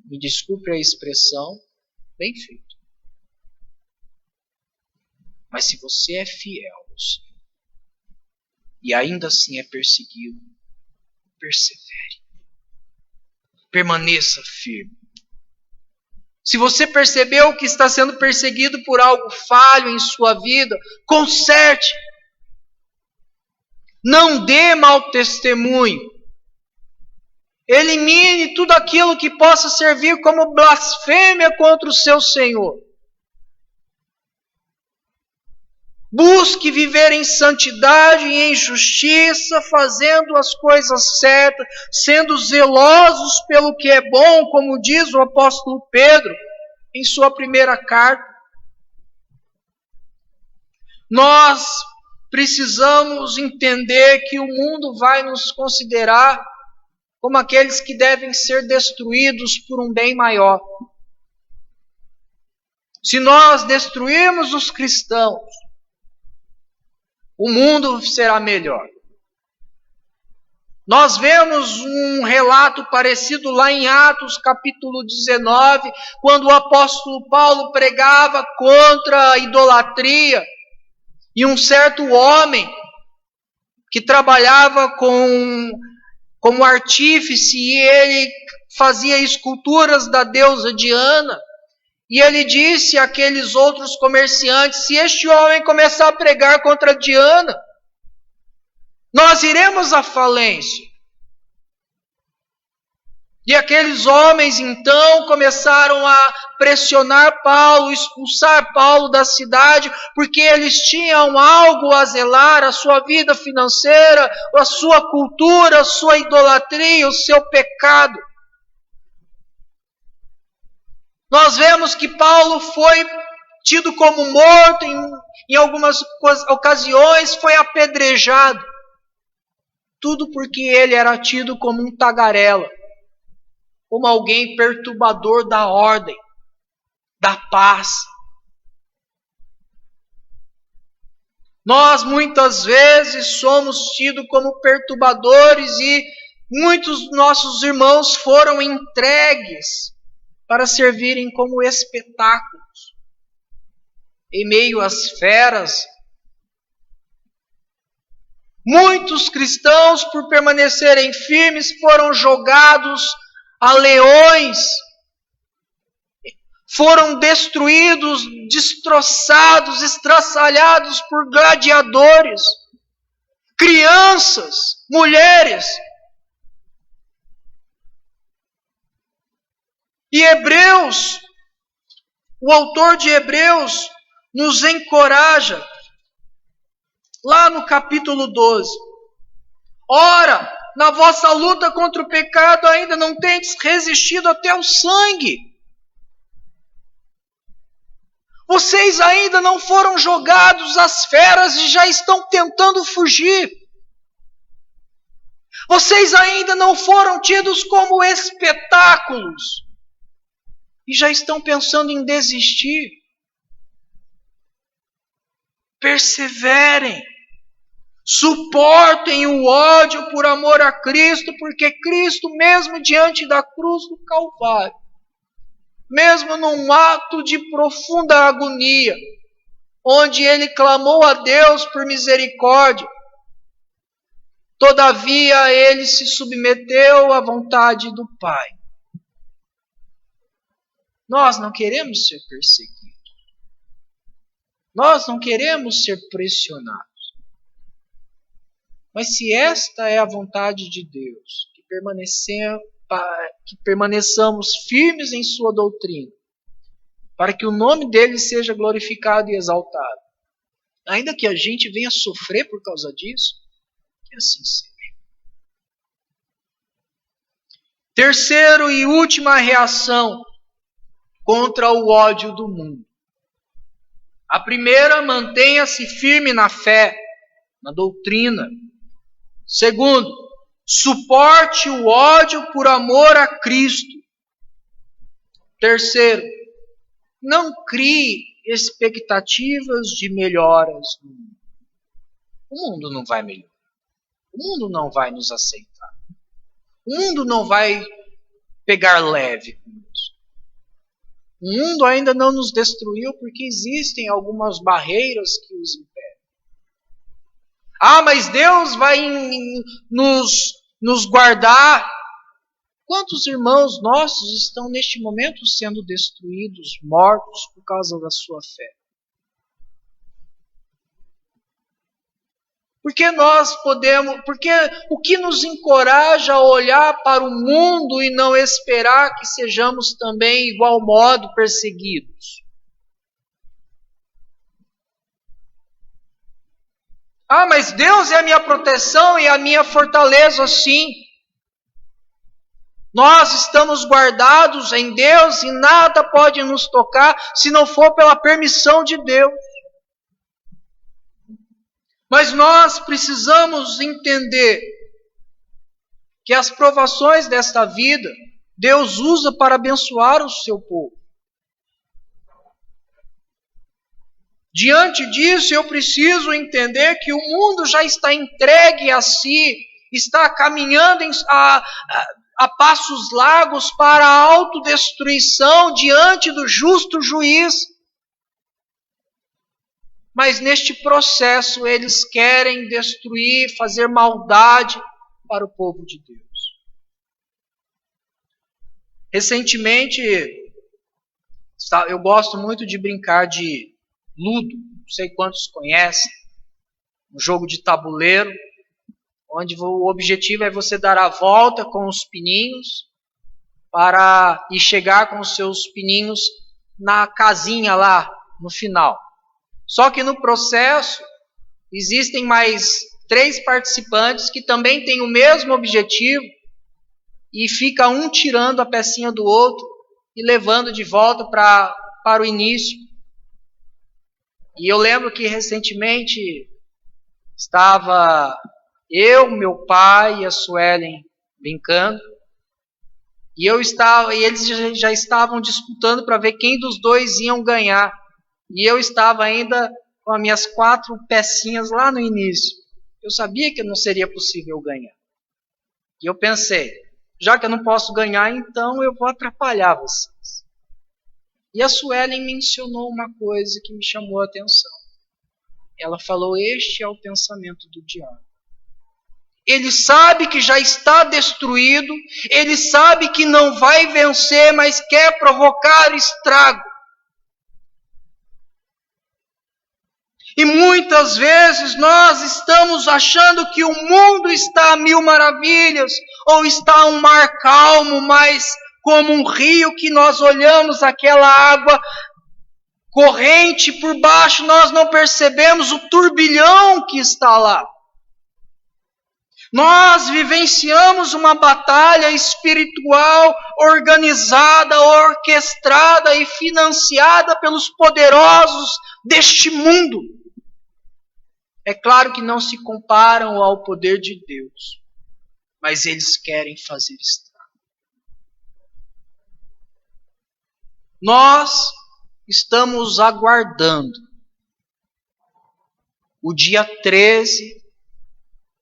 me desculpe a expressão, bem feito. Mas se você é fiel ao Senhor e ainda assim é perseguido, persevere. Permaneça firme. Se você percebeu que está sendo perseguido por algo falho em sua vida, conserte. Não dê mau testemunho. Elimine tudo aquilo que possa servir como blasfêmia contra o seu Senhor. Busque viver em santidade e em justiça, fazendo as coisas certas, sendo zelosos pelo que é bom, como diz o apóstolo Pedro em sua primeira carta. Nós precisamos entender que o mundo vai nos considerar como aqueles que devem ser destruídos por um bem maior. Se nós destruirmos os cristãos, o mundo será melhor. Nós vemos um relato parecido lá em Atos capítulo 19, quando o apóstolo Paulo pregava contra a idolatria, e um certo homem que trabalhava como artífice, e ele fazia esculturas da deusa Diana, e ele disse àqueles outros comerciantes: se este homem começar a pregar contra Diana, nós iremos à falência. E aqueles homens então começaram a pressionar Paulo, expulsar Paulo da cidade, porque eles tinham algo a zelar, a sua vida financeira, a sua cultura, a sua idolatria, o seu pecado. Nós vemos que Paulo foi tido como morto, em algumas ocasiões foi apedrejado. Tudo porque ele era tido como um tagarela, como alguém perturbador da ordem, da paz. Nós muitas vezes somos tidos como perturbadores e muitos dos nossos irmãos foram entregues para servirem como espetáculos em meio às feras. Muitos cristãos, por permanecerem firmes, foram jogados a leões, foram destruídos, destroçados, estraçalhados por gladiadores, crianças, mulheres. E Hebreus, O autor de Hebreus nos encoraja, lá no capítulo 12. Ora, na vossa luta contra o pecado ainda não tendes resistido até o sangue. Vocês ainda não foram jogados às feras e já estão tentando fugir. Vocês ainda não foram tidos como espetáculos e já estão pensando em desistir. Perseverem, suportem o ódio por amor a Cristo, porque Cristo, mesmo diante da cruz do Calvário, mesmo num ato de profunda agonia, onde ele clamou a Deus por misericórdia, todavia ele se submeteu à vontade do Pai. Nós não queremos ser perseguidos. Nós não queremos ser pressionados. Mas se esta é a vontade de Deus, que permaneçamos firmes em sua doutrina, para que o nome dele seja glorificado e exaltado, ainda que a gente venha sofrer por causa disso, que assim seja. Terceiro e última reação contra o ódio do mundo. A primeira, mantenha-se firme na fé, na doutrina. Segundo, suporte o ódio por amor a Cristo. Terceiro, não crie expectativas de melhoras no mundo. O mundo não vai melhorar. O mundo não vai nos aceitar. O mundo não vai pegar leve com isso. O mundo ainda não nos destruiu porque existem algumas barreiras que os impedem. Ah, mas Deus vai nos guardar. Quantos irmãos nossos estão neste momento sendo destruídos, mortos por causa da sua fé? Porque o que nos encoraja a olhar para o mundo e não esperar que sejamos também igual modo perseguidos? Ah, mas Deus é a minha proteção e a minha fortaleza, sim. Nós estamos guardados em Deus e nada pode nos tocar se não for pela permissão de Deus. Mas nós precisamos entender que as provações desta vida, Deus usa para abençoar o seu povo. Diante disso, eu preciso entender que o mundo já está entregue a si, está caminhando a passos largos para a autodestruição diante do justo juiz. Mas neste processo eles querem destruir, fazer maldade para o povo de Deus. Recentemente, eu gosto muito de brincar de Ludo, não sei quantos conhecem, um jogo de tabuleiro, onde o objetivo é você dar a volta com os pininhos e chegar com os seus pininhos na casinha lá no final. Só que no processo existem mais 3 participantes que também têm o mesmo objetivo e fica um tirando a pecinha do outro e levando de volta para o início. E eu lembro que recentemente estava eu, meu pai e a Suelen brincando e eles já estavam disputando para ver quem dos dois iam ganhar. E eu estava ainda com as minhas 4 pecinhas lá no início. Eu sabia que não seria possível ganhar. E eu pensei, já que eu não posso ganhar, então eu vou atrapalhar vocês. E a Suelen mencionou uma coisa que me chamou a atenção. Ela falou, este é o pensamento do diabo. Ele sabe que já está destruído, ele sabe que não vai vencer, mas quer provocar estrago. E muitas vezes nós estamos achando que o mundo está a 1000 maravilhas, ou está um mar calmo, mas como um rio que nós olhamos aquela água corrente por baixo, nós não percebemos o turbilhão que está lá. Nós vivenciamos uma batalha espiritual organizada, orquestrada e financiada pelos poderosos deste mundo. É claro que não se comparam ao poder de Deus, mas eles querem fazer estrago. Nós estamos aguardando o dia 13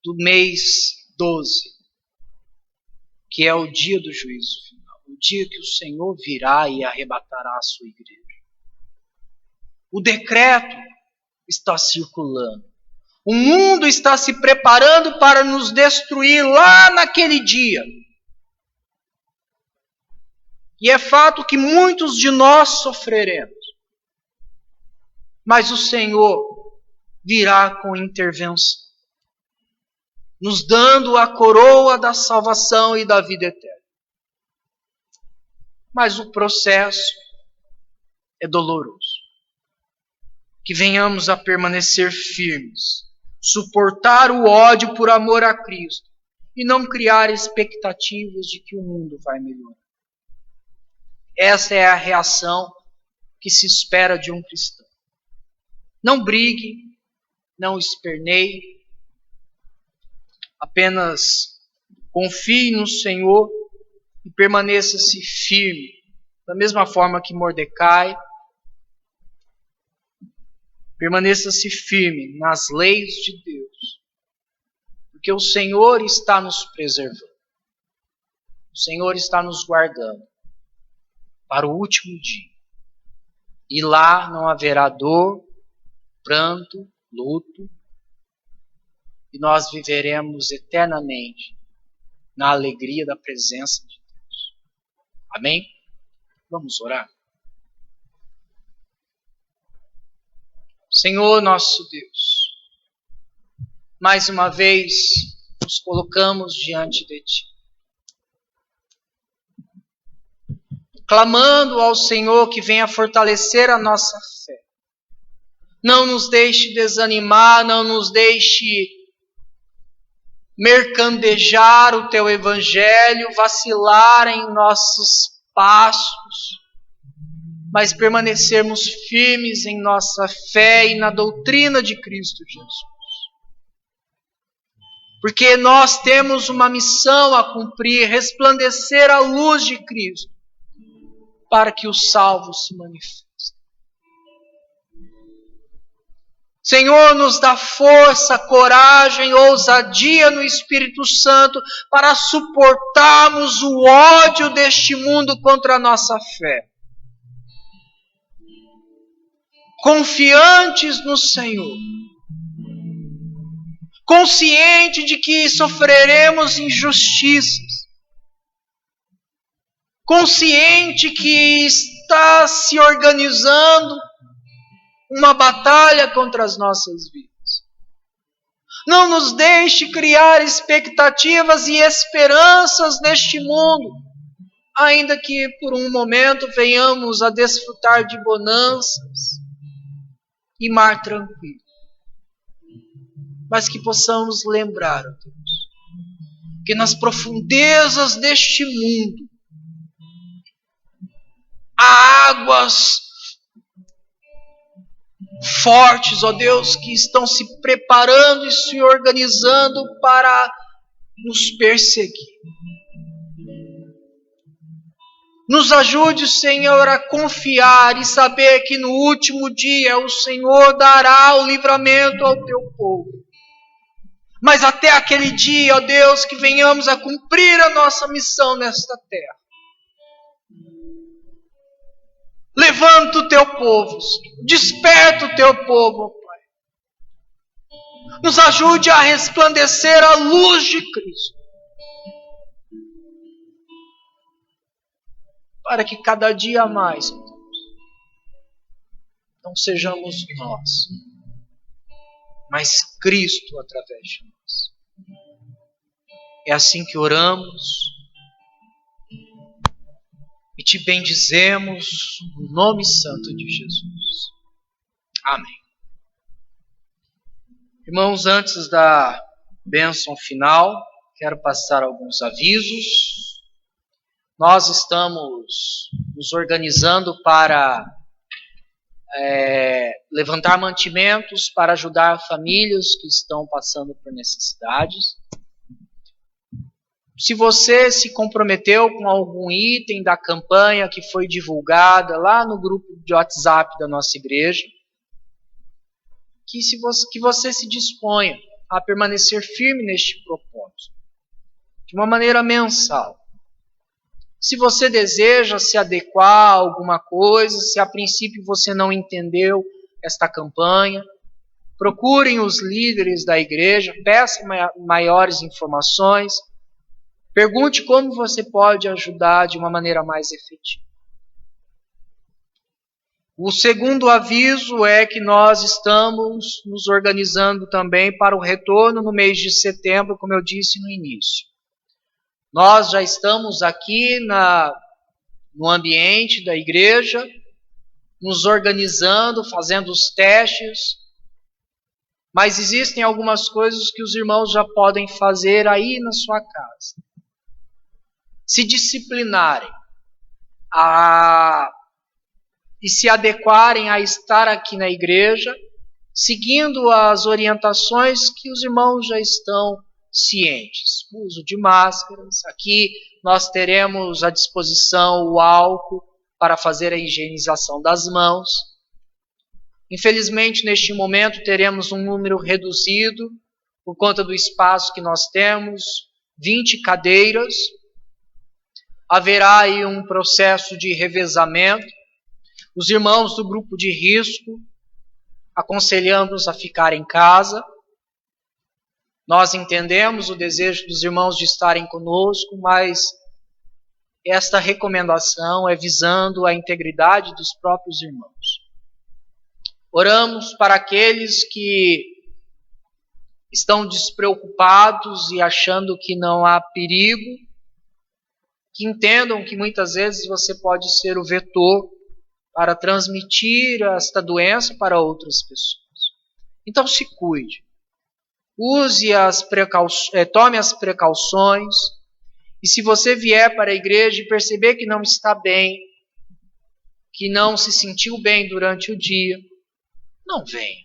do mês 12, que é o dia do juízo final, o dia que o Senhor virá e arrebatará a sua igreja. O decreto está circulando. O mundo está se preparando para nos destruir lá naquele dia. E é fato que muitos de nós sofreremos. Mas o Senhor virá com intervenção, nos dando a coroa da salvação e da vida eterna. Mas o processo é doloroso. Que venhamos a permanecer firmes, suportar o ódio por amor a Cristo e não criar expectativas de que o mundo vai melhorar. Essa é a reação que se espera de um cristão. Não brigue, não esperneie, apenas confie no Senhor e permaneça-se firme, da mesma forma que Mordecai permaneça-se firme nas leis de Deus, porque o Senhor está nos preservando, o Senhor está nos guardando para o último dia, e lá não haverá dor, pranto, luto, e nós viveremos eternamente na alegria da presença de Deus. Amém? Vamos orar. Senhor nosso Deus, mais uma vez nos colocamos diante de Ti, clamando ao Senhor que venha fortalecer a nossa fé. Não nos deixe desanimar, não nos deixe mercandejar o Teu Evangelho, vacilar em nossos passos, mas permanecermos firmes em nossa fé e na doutrina de Cristo Jesus. Porque nós temos uma missão a cumprir, resplandecer a luz de Cristo, para que os salvos se manifestem. Senhor, nos dá força, coragem, ousadia no Espírito Santo para suportarmos o ódio deste mundo contra a nossa fé. Confiantes no Senhor, consciente de que sofreremos injustiças, consciente que está se organizando uma batalha contra as nossas vidas. Não nos deixe criar expectativas e esperanças neste mundo, ainda que por um momento venhamos a desfrutar de bonanças e mar tranquilo. Mas que possamos lembrar, ó Deus, que nas profundezas deste mundo há águas fortes, ó Deus, que estão se preparando e se organizando para nos perseguir. Nos ajude, Senhor, a confiar e saber que no último dia o Senhor dará o livramento ao Teu povo. Mas até aquele dia, ó Deus, que venhamos a cumprir a nossa missão nesta terra. Levanta o Teu povo, desperta o Teu povo, ó Pai. Nos ajude a resplandecer a luz de Cristo, para que cada dia mais, ó Deus, não sejamos nós, mas Cristo através de nós. É assim que oramos, e te bendizemos no nome santo de Jesus. Amém. Irmãos, antes da bênção final, quero passar alguns avisos. Nós estamos nos organizando para levantar mantimentos para ajudar famílias que estão passando por necessidades. Se você se comprometeu com algum item da campanha que foi divulgada lá no grupo de WhatsApp da nossa igreja, que você se disponha a permanecer firme neste propósito, de uma maneira mensal. Se você deseja se adequar a alguma coisa, se a princípio você não entendeu esta campanha, procurem os líderes da igreja, peçam maiores informações, pergunte como você pode ajudar de uma maneira mais efetiva. O segundo aviso é que nós estamos nos organizando também para o retorno no mês de setembro, como eu disse no início. Nós já estamos aqui no ambiente da igreja, nos organizando, fazendo os testes, mas existem algumas coisas que os irmãos já podem fazer aí na sua casa. Se disciplinarem e se adequarem a estar aqui na igreja, seguindo as orientações que os irmãos já estão cientes. O uso de máscaras. Aqui nós teremos à disposição o álcool para fazer a higienização das mãos. Infelizmente, neste momento, teremos um número reduzido por conta do espaço que nós temos, 20 cadeiras. Haverá aí um processo de revezamento. Os irmãos do grupo de risco, aconselhando-nos a ficar em casa. Nós entendemos o desejo dos irmãos de estarem conosco, mas esta recomendação é visando a integridade dos próprios irmãos. Oramos para aqueles que estão despreocupados e achando que não há perigo, que entendam que muitas vezes você pode ser o vetor para transmitir esta doença para outras pessoas. Então se cuide. Tome as precauções. E se você vier para a igreja e perceber que não está bem, que não se sentiu bem durante o dia, não venha.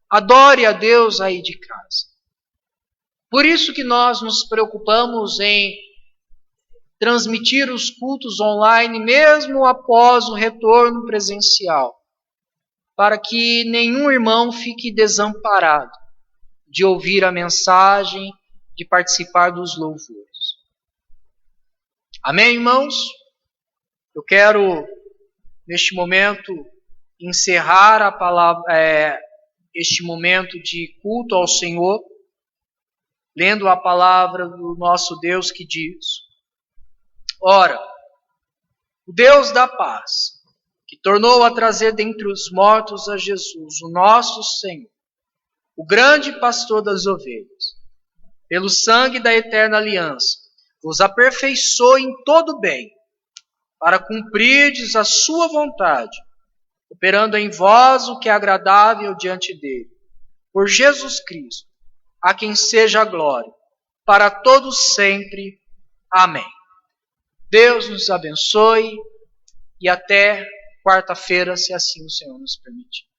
Adore a Deus aí de casa. Por isso que nós nos preocupamos em transmitir os cultos online, mesmo após o retorno presencial, para que nenhum irmão fique desamparado de ouvir a mensagem, de participar dos louvores. Amém, irmãos? Eu quero, neste momento, encerrar a palavra, este momento de culto ao Senhor, lendo a palavra do nosso Deus que diz: Ora, o Deus da paz, que tornou a trazer dentre os mortos a Jesus, o nosso Senhor, o grande pastor das ovelhas, pelo sangue da eterna aliança, vos aperfeiçoou em todo bem, para cumprirdes a sua vontade, operando em vós o que é agradável diante dele. Por Jesus Cristo, a quem seja a glória, para todos sempre. Amém. Deus nos abençoe e até quarta-feira, se assim o Senhor nos permitir.